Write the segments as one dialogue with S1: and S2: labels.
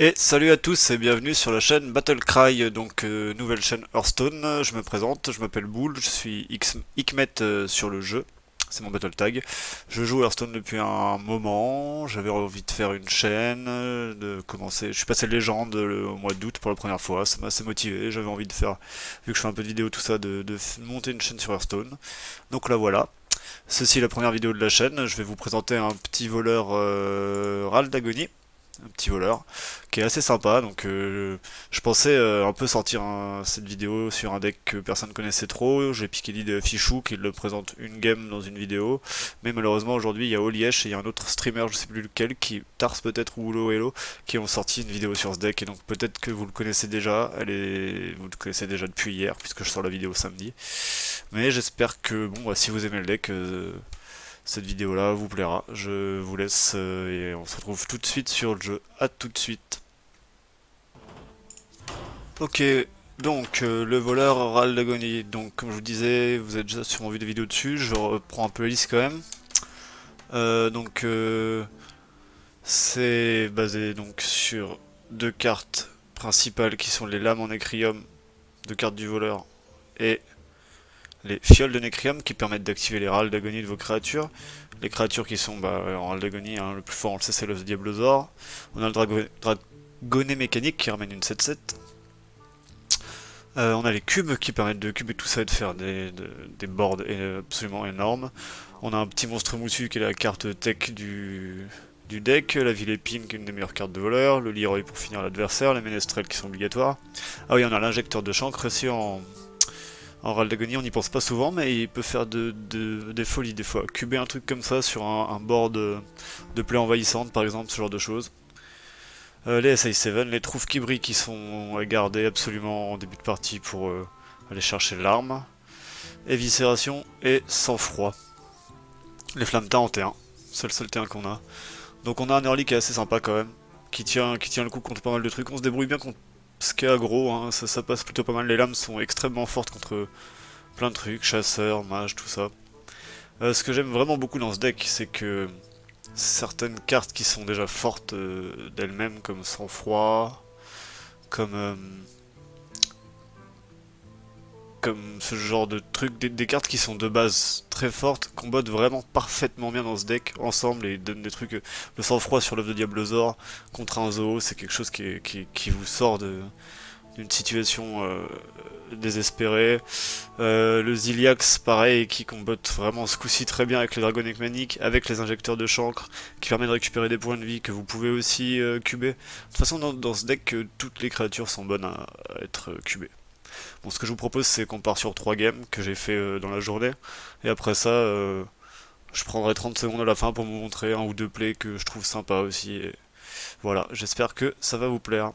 S1: Et salut à tous et bienvenue sur la chaîne Battlecry, donc nouvelle chaîne Hearthstone. Je me présente, je m'appelle Boule, je suis Hikmet sur le jeu, c'est mon battle tag. Je joue Hearthstone depuis un moment, j'avais envie de faire une chaîne, de commencer. Je suis passé légende au mois d'août pour la première fois, ça m'a assez motivé, j'avais envie de faire, vu que je fais un peu de vidéos tout ça, de monter une chaîne sur Hearthstone. Donc là voilà. Ceci est la première vidéo de la chaîne, je vais vous présenter un petit voleur Ral d'Agonie, un petit voleur qui est assez sympa. Donc je pensais un peu sortir cette vidéo sur un deck que personne connaissait trop. J'ai piqué l'idée de Fichou qui le présente une game dans une vidéo, mais malheureusement aujourd'hui il y a Oliesh et il y a un autre streamer, je sais plus lequel, qui Tars peut-être ou Ulo Hello, qui ont sorti une vidéo sur ce deck, et donc peut-être que vous le connaissez déjà. Vous le connaissez déjà depuis hier puisque je sors la vidéo samedi, mais j'espère que bon bah, si vous aimez le deck, cette vidéo là vous plaira. Je vous laisse et on se retrouve tout de suite sur le jeu. A tout de suite. Ok, donc le voleur Ral d'Agonie. Donc comme je vous disais, vous avez déjà sûrement vu des vidéos dessus, je reprends un peu la liste quand même. Donc c'est basé donc sur deux cartes principales qui sont les lames en Nécrium, deux cartes du voleur, et les fioles de Nécrium qui permettent d'activer les râles d'agonie de vos créatures. Les créatures qui sont en râle d'agonie, hein, le plus fort on le sait c'est le Diablosaur. On a le Dragonnet mécanique qui ramène une 7/7. On a les cubes qui permettent de cuber tout ça et de faire des boards absolument énormes. On a un petit monstre moussu qui est la carte tech du deck, la ville épine qui est une des meilleures cartes de voleur, le Leroy pour finir l'adversaire, les ménestrels qui sont obligatoires. Ah oui, on a l'injecteur de chancre aussi en râle d'agonie, on n'y pense pas souvent, mais il peut faire des folies des fois. Cuber un truc comme ça sur un board de play envahissante par exemple, ce genre de choses. Les SI7, les trouves qui brillent qui sont à garder absolument en début de partie pour aller chercher l'arme. Éviscération et sang-froid. Les flammes teint en T1, c'est le seul T1 qu'on a. Donc on a un early qui est assez sympa quand même, qui tient le coup contre pas mal de trucs. On se débrouille bien contre ce qui est aggro, hein. Ça passe plutôt pas mal. Les lames sont extrêmement fortes contre plein de trucs, chasseurs, mages, tout ça. Ce que j'aime vraiment beaucoup dans ce deck, c'est que certaines cartes qui sont déjà fortes d'elles-mêmes, comme sang-froid, comme comme ce genre de trucs, des cartes qui sont de base très fortes, combattent vraiment parfaitement bien dans ce deck ensemble et donnent des trucs. Le sang-froid sur l'œuvre de Diablosaur contre un Zoo, c'est quelque chose qui vous sort d'une situation désespérée. Le Ziliax, pareil, qui combatte vraiment ce coup-ci très bien avec les Dragonic Manic, avec les injecteurs de chancre, qui permet de récupérer des points de vie que vous pouvez aussi cuber. De toute façon, dans ce deck, toutes les créatures sont bonnes à être cubées. Bon, ce que je vous propose, c'est qu'on part sur 3 games que j'ai fait dans la journée. Et après ça, je prendrai 30 secondes à la fin pour vous montrer un ou deux plays que je trouve sympa aussi. Et voilà, j'espère que ça va vous plaire.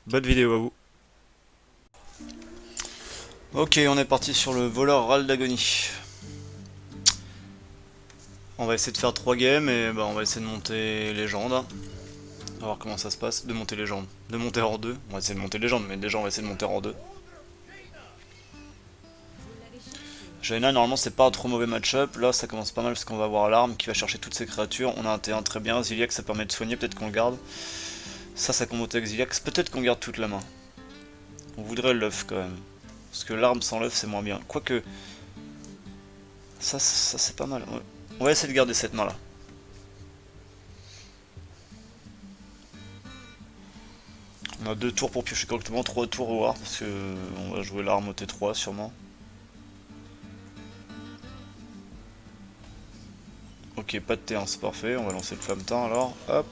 S1: Bonne vidéo à vous. Ok, on est parti sur le voleur Ral d'Agonie. On va essayer de faire 3 games et bah, on va essayer de monter légende. On va voir comment ça se passe. De monter légende. De monter hors 2. On va essayer de monter légende, mais déjà on va essayer de monter hors 2. Jaina, normalement c'est pas un trop mauvais match-up. Là ça commence pas mal parce qu'on va avoir l'arme qui va chercher toutes ces créatures. On a un T1 très bien. Ziliax ça permet de soigner, peut-être qu'on le garde. Ça combo avec Ziliax, peut-être qu'on garde toute la main. On voudrait l'œuf quand même. Parce que l'arme sans l'œuf c'est moins bien. Quoique. Ça c'est pas mal. Ouais. On va essayer de garder cette main là. On a 2 tours pour piocher correctement, 3 tours au war parce que on va jouer l'arme au T3 sûrement. Ok, pas de T1, c'est parfait. On va lancer le flamme-teint alors. Hop.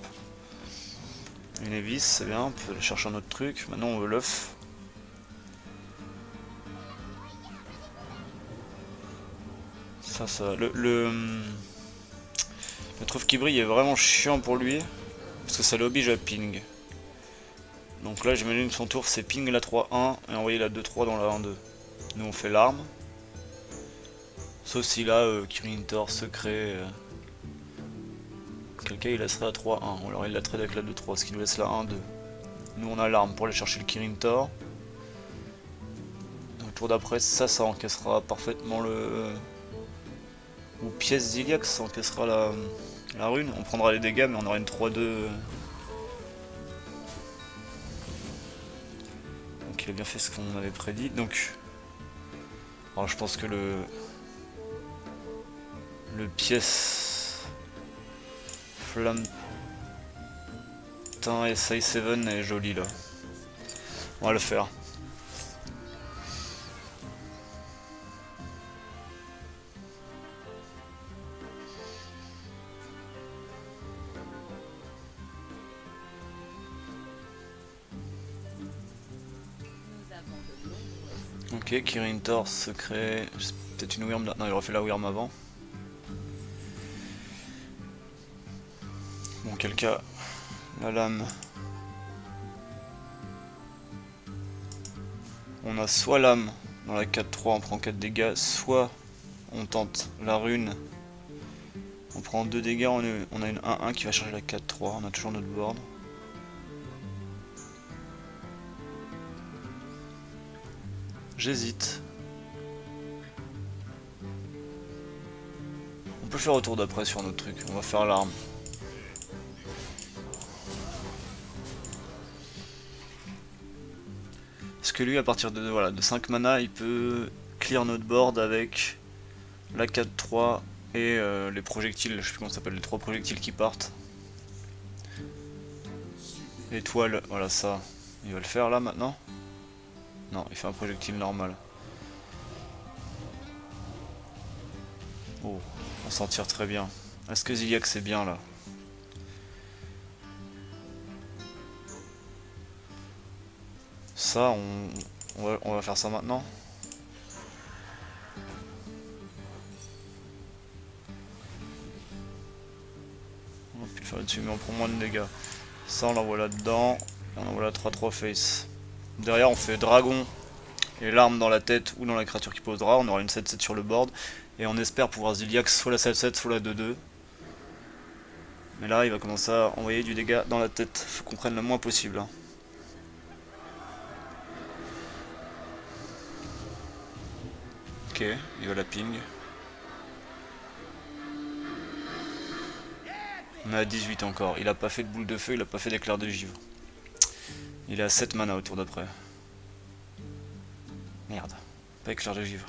S1: Une évis, c'est bien. On peut aller chercher un autre truc. Maintenant, on veut l'œuf. Ça. Le trouve qui brille est vraiment chiant pour lui. Parce que ça l'oblige à ping. Donc là, j'imagine que son tour, c'est ping la 3-1 et envoyer la 2-3 dans la 1-2. Nous, on fait l'arme. Sauf si là, Kirin Tor, secret. Quelqu'un il laisserait la 3-1, ou alors il la trade avec la 2-3, ce qui nous laisse la 1-2. Nous on a l'arme pour aller chercher le Kirin Tor. Dans le tour d'après, ça encaissera parfaitement le... Ou pièce Ziliax, ça encaissera la rune. On prendra les dégâts mais on aura une 3-2 il a bien fait ce qu'on avait prédit. Donc, alors je pense que le pièce flamme SI7 est joli là. On va le faire. Ok, Kirin Tor secret. Peut-être une Wyrm. Non, il aurait fait la Wyrm avant. Bon, quel cas. La lame. On a soit lame dans la 4-3, on prend 4 dégâts, soit on tente la rune. On prend 2 dégâts, on a une 1-1 qui va charger la 4-3, on a toujours notre board. J'hésite. On peut faire au tour d'après sur notre truc, on va faire l'arme. Parce que lui, à partir de, voilà, de 5 mana, il peut clear notre board avec la 4-3 et les projectiles, je sais plus comment ça s'appelle, les 3 projectiles qui partent. Étoile, voilà ça. Il va le faire là maintenant? Non, il fait un projectile normal. Oh, on s'en tire très bien. Est-ce que Ziliax c'est bien là? Ça, on va faire ça maintenant. On va plus le faire là-dessus, mais on prend moins de dégâts. Ça, on l'envoie là-dedans. Et on envoie la 3-3 face. Derrière, on fait dragon et l'arme dans la tête ou dans la créature qui posera. On aura une 7-7 sur le board. Et on espère pouvoir Ziliax soit la 7-7, soit la 2-2. Mais là, il va commencer à envoyer du dégât dans la tête. Faut qu'on prenne le moins possible. Hein. Ok, il va la ping. On est à 18 encore. Il a pas fait de boule de feu, il a pas fait d'éclair de givre. Il est à 7 mana au tour d'après. Merde, pas éclair de givre.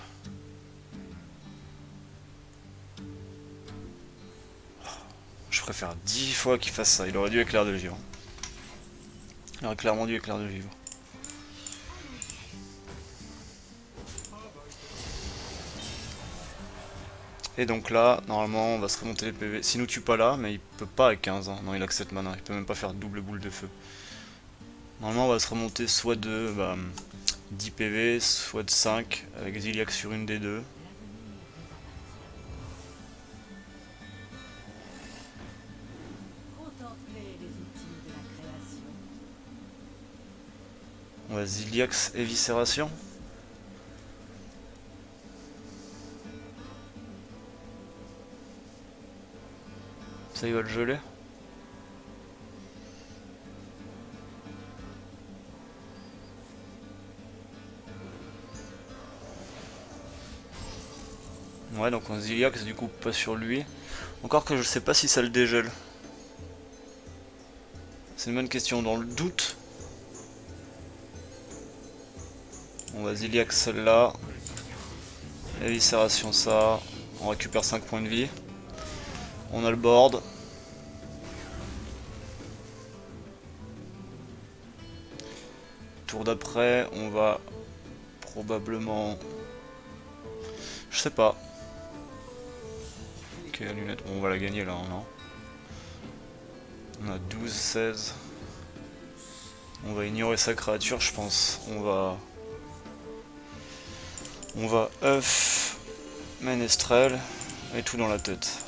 S1: Je préfère 10 fois qu'il fasse ça. Il aurait dû éclair de givre. Il aurait clairement dû éclair de givre. Et donc là, normalement, on va se remonter les PV. S'il nous tue pas là, mais il peut pas avec 15. Hein. Non, il a que 7 mana. Il peut même pas faire double boule de feu. Normalement, on va se remonter soit de 10 PV, soit de 5, avec Ziliax sur une des deux. On va Ziliax Éviscération. Ça, il va le geler. Ouais, donc on Ziliax du coup pas sur lui. Encore que je sais pas si ça le dégèle. C'est une bonne question. Dans le doute, on va Ziliax celle-là. Éviscération ça. On récupère 5 points de vie. On a le board. Tour d'après, on va probablement... Je sais pas. Ok, la lunette, bon, on va la gagner là, non? On a 12, 16. On va ignorer sa créature, je pense. On va œuf, ménestrel et tout dans la tête.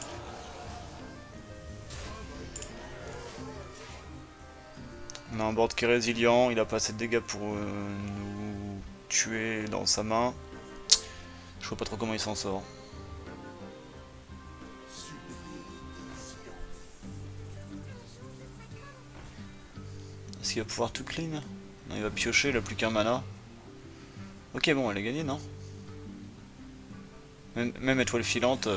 S1: On a un board qui est résilient, il a pas assez de dégâts pour nous tuer dans sa main. Je vois pas trop comment il s'en sort. Est-ce qu'il va pouvoir tout clean? Non, il va piocher, il a plus qu'un mana. Ok, bon, elle est gagnée, non? Même étoile filante...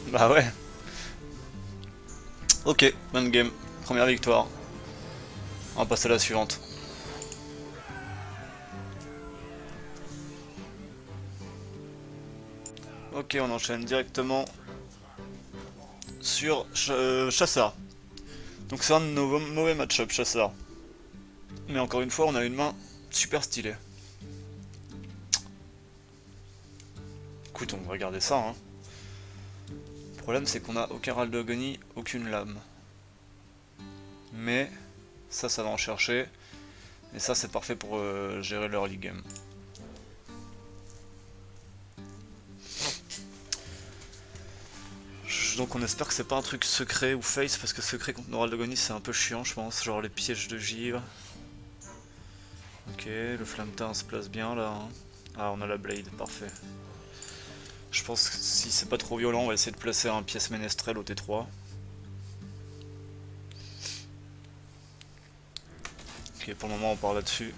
S1: Bah ouais. Ok, bonne game. Première victoire. On va passer à la suivante. Ok, on enchaîne directement sur Chassard. Donc c'est un de nos mauvais match-up, Chassard. Mais encore une fois, on a une main super stylée. Écoute, on va regarder ça. Hein. Le problème, c'est qu'on a aucun râle d'agonie, aucune lame. Mais ça va en chercher. Et ça, c'est parfait pour gérer l'early game. Donc on espère que c'est pas un truc secret ou face, parce que secret contre nos râles d'agonie, c'est un peu chiant, je pense. Genre les pièges de givre. Ok, le flammeteint se place bien là. Hein. Ah, on a la blade, parfait. Je pense que si c'est pas trop violent, on va essayer de placer un pièce ménestrel au T3. Ok, pour le moment on part là-dessus.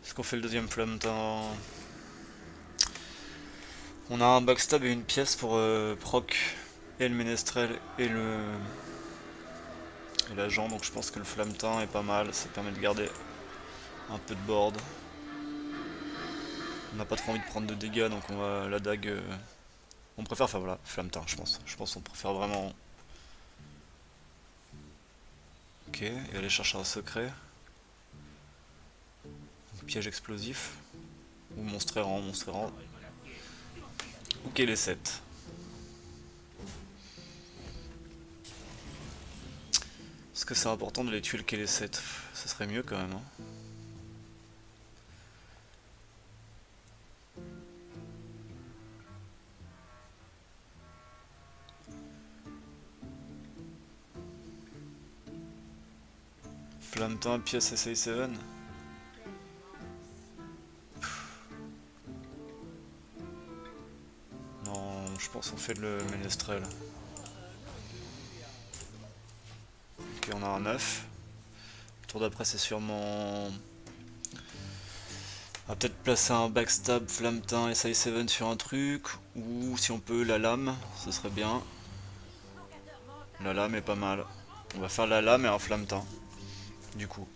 S1: Est-ce qu'on fait le deuxième flammeteint? On a un backstab et une pièce pour proc et le ménestrel et l'agent, donc je pense que le flammeteint est pas mal, ça permet de garder un peu de board. On n'a pas trop envie de prendre de dégâts, donc on va la dague. On préfère faire voilà, flammeteint, je pense. Je pense qu'on préfère vraiment. Ok, et aller chercher un secret. Piège explosif. Ou monstre errant, monstre errant. Ok, les 7. Est-ce que c'est important de les tuer le les 7? Ça serait mieux quand même. Hein. Flammeteint, pièce SA7. Non, je pense qu'on fait le ménestrel. Ok, on a un 9. Le tour d'après, c'est sûrement. On va peut-être placer un backstab, flammeteint, SA7 sur un truc. Ou si on peut, la lame, ce serait bien. La lame est pas mal. On va faire la lame et un flammeteint. Du coup.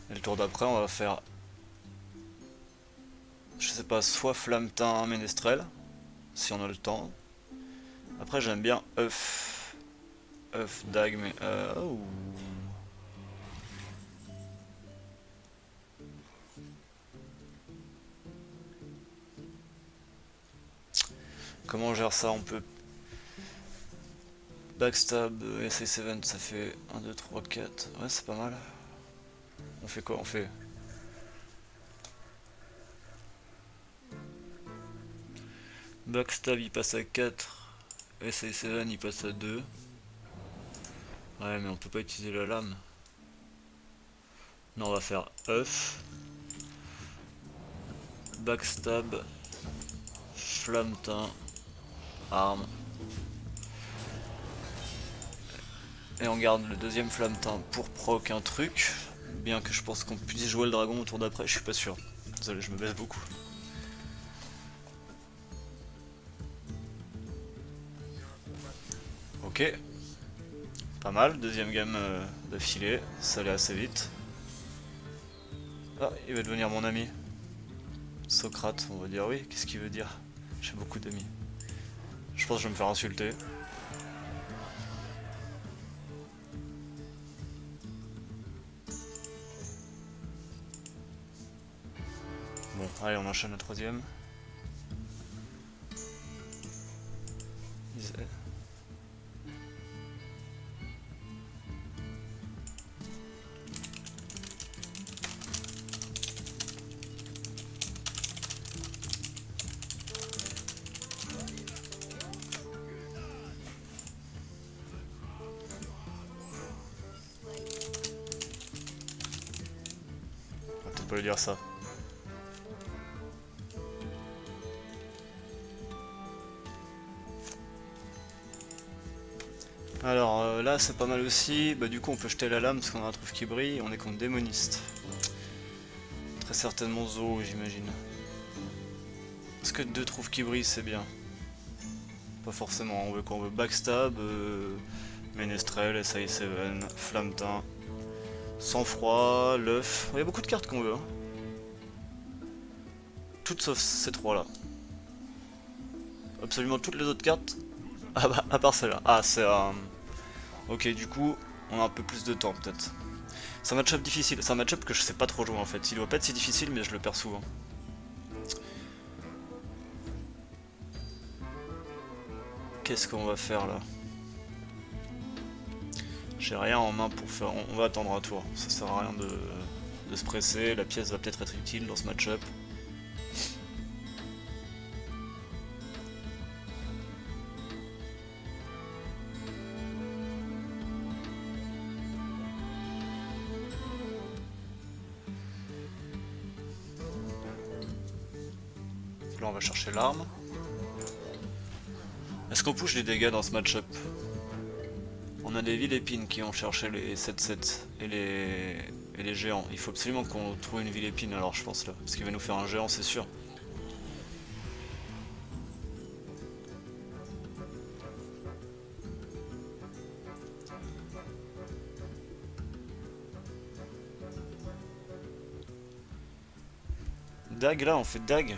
S1: Et le tour d'après, on va faire. Je sais pas, soit flammeteint, ménestrel. Si on a le temps. Après, j'aime bien œuf. Œuf, dague, mais. Oh. Comment on gère ça? On peut. Backstab, SA7, ça fait 1, 2, 3, 4. Ouais, c'est pas mal. On fait quoi? On fait. Backstab, il passe à 4. SA7, il passe à 2. Ouais, mais on peut pas utiliser la lame. Non, on va faire œuf. Backstab. Flammeteint. Arme. Et on garde le deuxième flammeteint pour proc un truc. Bien que je pense qu'on puisse jouer le dragon au tour d'après, je suis pas sûr. Désolé, je me baisse beaucoup. Ok. Pas mal, deuxième game d'affilée, ça allait assez vite. Ah, il va devenir mon ami. Socrate, on va dire oui, qu'est-ce qu'il veut dire? J'ai beaucoup d'amis. Je pense que je vais me faire insulter. Bon, allez, on enchaîne la troisième. On va peut-être pas lui dire ça. Alors là c'est pas mal aussi, bah du coup on peut jeter la lame parce qu'on a un truffe qui brille, on est contre démoniste. Très certainement Zo j'imagine. Est-ce que deux trouves qui brillent c'est bien? Pas forcément, on veut quoi? On veut Backstab, Ménestrel, SI7, Flammeteint, Sang-Froid, l'œuf. Il y a beaucoup de cartes qu'on veut. Hein. Toutes sauf ces trois là. Absolument toutes les autres cartes. Ah bah, à part celle-là. Ah, c'est un... Ok, du coup, on a un peu plus de temps peut-être. C'est un match-up difficile. C'est un match-up que je sais pas trop jouer en fait. Il doit pas être si difficile, mais je le perds souvent. Qu'est-ce qu'on va faire là? J'ai rien en main pour faire... On va attendre un tour. Ça sert à rien de se presser. La pièce va peut-être être utile dans ce match-up. Là on va chercher l'arme. Est-ce qu'on push les dégâts dans ce match-up? On a des villes épines qui ont cherché les 7-7 et les géants. Il faut absolument qu'on trouve une ville épine alors je pense là. Parce qu'il va nous faire un géant c'est sûr. Dag là on fait Dag.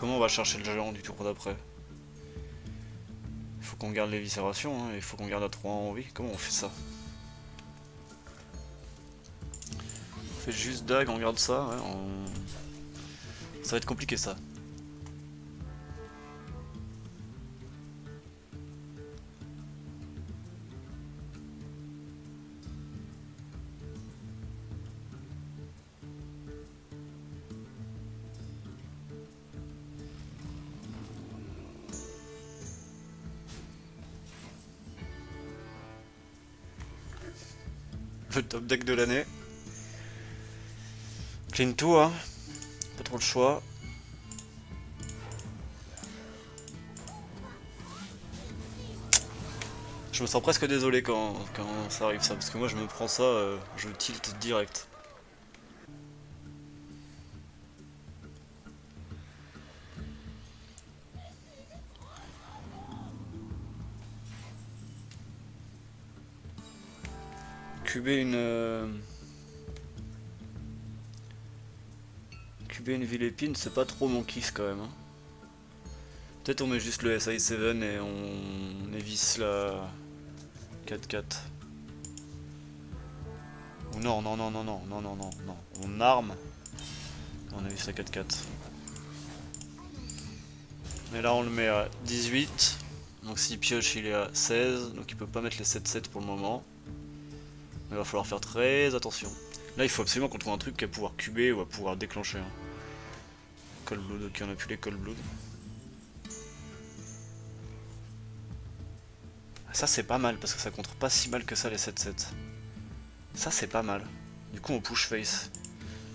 S1: Comment on va chercher le géant du tour d'après? Il faut qu'on garde l'éviscération, hein, il faut qu'on garde à 3 en vie. Comment on fait ça? On fait juste Dag, on garde ça, ouais, ça va être compliqué ça. Le top deck de l'année. Clean tout, hein. Pas trop le choix. Je me sens presque désolé quand ça arrive ça, parce que moi je me prends ça, je tilt direct. Cuber une ville épine, c'est pas trop mon kiff quand même. Hein. Peut-être on met juste le SI7 et on évisse la 4-4. Ou non, non, non, non, non, non, non, non, non. On arme et on évisse la 4-4. Et là on le met à 18. Donc s'il pioche il est à 16. Donc il peut pas mettre les 7-7 pour le moment. Mais il va falloir faire très attention. Là il faut absolument qu'on trouve un truc qui va pouvoir cuber ou va pouvoir déclencher. Hein. Cold Blood, ok on a plus les Cold Blood. Ça c'est pas mal parce que ça contre pas si mal que ça les 7-7. Ça c'est pas mal. Du coup on push face.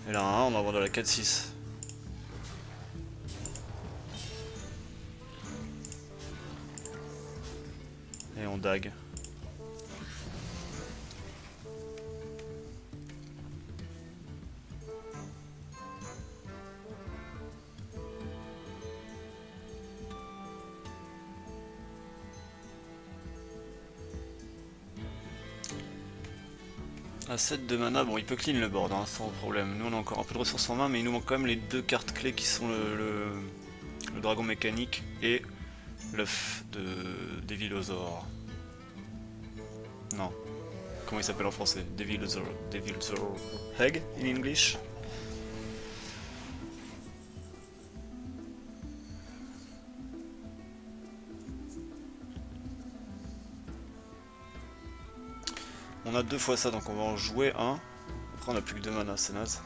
S1: Et là on va avoir de la 4-6. Et on dague. À 7 de mana, bon il peut clean le board hein, sans problème. Nous on a encore un peu de ressources en main mais il nous manque quand même les deux cartes clés qui sont le dragon mécanique et l'œuf de Devilosaur. Non. Comment il s'appelle en français? Devilosaur. Devilosaur Egg in English. On a deux fois ça donc on va en jouer un. Après on a plus que 2 mana, c'est naze.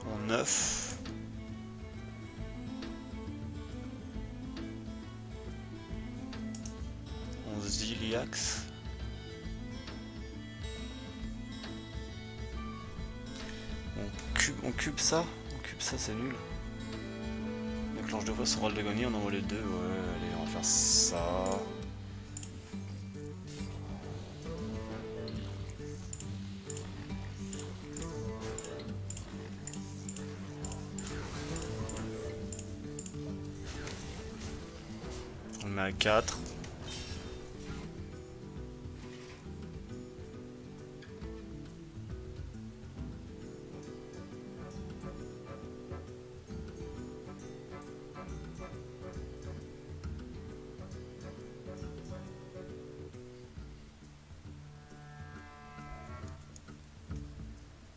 S1: En 9. En Ziliax. On cube ça. On cube ça, c'est nul. Déclenche deux fois son rôle d'agonie, on envoie les deux. Ouais, allez, on va faire ça. On le met à 4.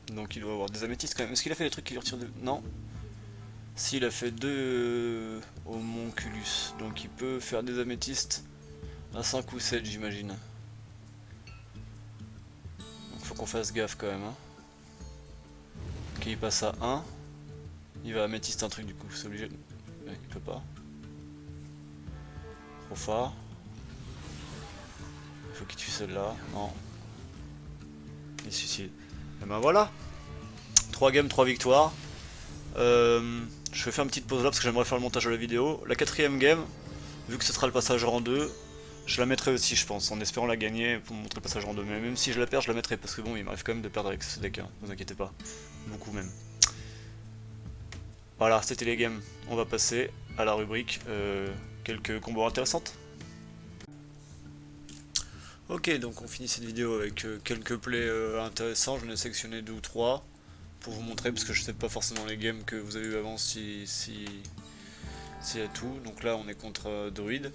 S1: Donc il doit avoir des améthystes quand même. Est-ce qu'il a fait les trucs qui lui retirent de... Non. Si, il a fait 2 homonculus. Donc il peut faire des améthystes à 5 ou 7 j'imagine. Donc faut qu'on fasse gaffe quand même. Hein. Ok, il passe à 1. Il va améthyste un truc du coup, c'est obligé. Ouais, il peut pas. Trop fort. Il faut qu'il tue celle-là. Non. Il se suicide. Et ben voilà. 3 games, 3 victoires. Je vais faire une petite pause là parce que j'aimerais faire le montage de la vidéo. La 4ème game, vu que ce sera le passage en 2, je la mettrai aussi je pense, en espérant la gagner pour montrer le passage en 2. Mais même si je la perds, je la mettrai parce que bon, il m'arrive quand même de perdre avec ce deck, hein, vous inquiétez pas. Beaucoup même. Voilà, c'était les games. On va passer à la rubrique quelques combos intéressantes. Ok, donc on finit cette vidéo avec quelques plays intéressants. J'en ai sélectionné 2 ou 3 pour vous montrer parce que je sais pas forcément les games que vous avez eu avant s'il y a tout. Donc là on est contre Druid,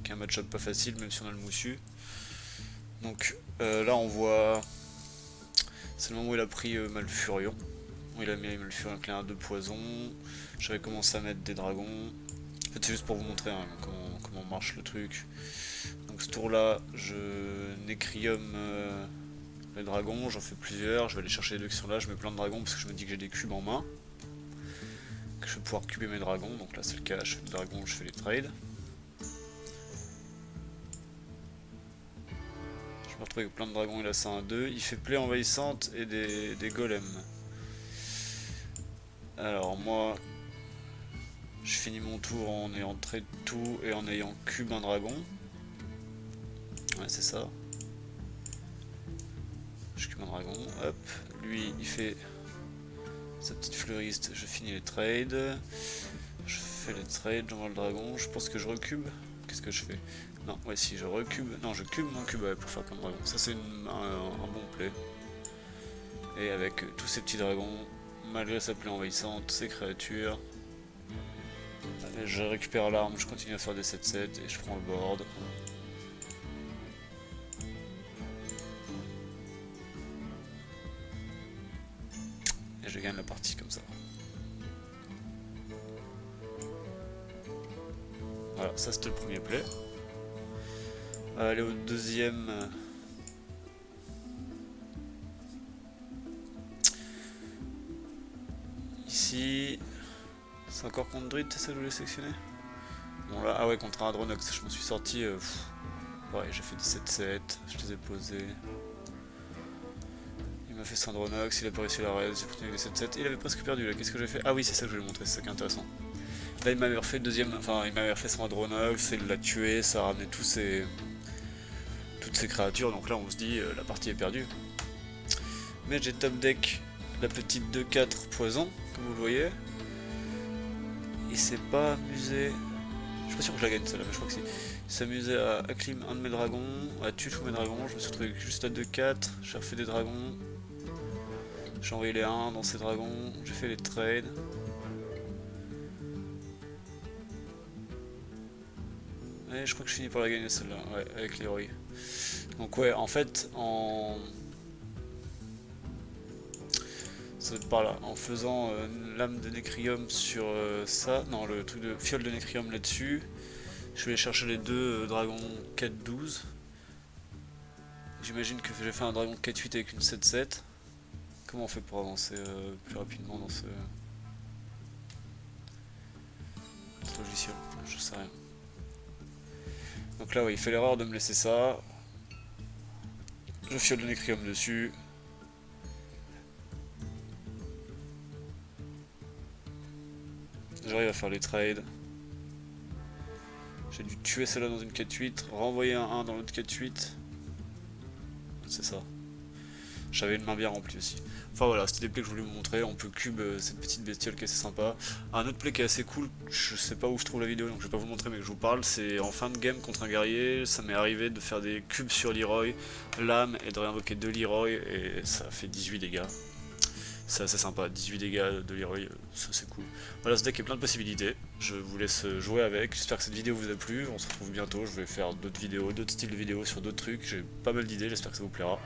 S1: qui est un match-up pas facile même si on a le moussu. Donc là on voit, c'est le moment où il a pris Malfurion. Il a mis Malfurion avec un 2 poison. J'avais commencé à mettre des dragons. En fait c'est juste pour vous montrer hein, comment marche le truc. Donc ce tour là je Nécrium les dragons, j'en fais plusieurs, je vais aller chercher les 2 qui sont là, je mets plein de dragons parce que je me dis que j'ai des cubes en main. Que je vais pouvoir cuber mes dragons, donc là c'est le cas, je fais des dragons, je fais les trades. Je me retrouve avec plein de dragons, il a ça un 2, il fait plaie envahissante et des golems. Alors moi, je finis mon tour en ayant trade tout et en ayant cube un dragon. Ouais c'est ça. Je cube un dragon, hop, lui il fait sa petite fleuriste, je finis les trades, je fais les trades, j'envoie le dragon, je pense que je recube, qu'est-ce que je fais? Non, ouais si je recube, non je cube mon cube ouais, pour faire plein de dragons, ça c'est un bon play. Et avec tous ces petits dragons, malgré sa plaie envahissante, ses créatures, je récupère l'arme, je continue à faire des 7-7 et je prends le board. Et je gagne la partie comme ça. Voilà, ça c'était le premier play. On va aller au deuxième. Ici. C'est encore contre Druid, c'est ça que je voulais sélectionner? Bon là, ah ouais, contre un Adronox, je m'en suis sorti. Ouais, j'ai fait des 7-7, je les ai posés. Il m'a fait Syndronox, il a pas réussi la raise, j'ai continué avec les 7-7, il avait presque perdu là, qu'est-ce que j'ai fait? Ah oui c'est ça que je voulais montrer, c'est ça qui est intéressant. Là il m'avait refait le deuxième, enfin il m'avait refait son Adronox, il l'a tué, ça a ramené toutes ces créatures, donc là on se dit la partie est perdue. Mais j'ai top deck la petite 2-4 poison, comme vous le voyez. Il s'est pas amusé, je suis pas sûr que je la gagne celle-là, mais je crois que si. Il s'est amusé à acclim un de mes dragons, à tuer tous mes dragons, je me suis retrouvé juste à 2-4, j'ai refait des dragons. J'ai envoyé les 1 dans ces dragons, j'ai fait les trades. Et je crois que je finis par la gagner celle-là, ouais, avec les Leroy. Donc ouais, en fait, ça doit être par là, en faisant l'âme de Nécrium sur ça, non le truc de fiole de Nécrium là-dessus, je vais aller chercher les 2 dragons 4-12. J'imagine que j'ai fait un dragon 4-8 avec une 7-7. Comment on fait pour avancer plus rapidement dans ce logiciel? Je sais rien. Donc là, oui, il fait l'erreur de me laisser ça. Je fiole le Nécrium dessus. J'arrive à faire les trades. J'ai dû tuer celle-là dans une quête 8, renvoyer un 1 dans l'autre quête 8. C'est ça. J'avais une main bien remplie aussi. Enfin voilà, c'était des plays que je voulais vous montrer. On peut cube cette petite bestiole qui est assez sympa. Un autre play qui est assez cool, je sais pas où je trouve la vidéo donc je vais pas vous montrer mais que je vous parle, c'est en fin de game contre un guerrier, ça m'est arrivé de faire des cubes sur Leroy, l'âme et de réinvoquer 2 Leroy et ça fait 18 dégâts. C'est assez sympa, 18 dégâts de Leroy, ça c'est cool. Voilà, ce deck est plein de possibilités, je vous laisse jouer avec, j'espère que cette vidéo vous a plu, on se retrouve bientôt, je vais faire d'autres vidéos, d'autres styles de vidéos sur d'autres trucs, j'ai pas mal d'idées, j'espère que ça vous plaira.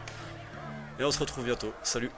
S1: Et on se retrouve bientôt, salut!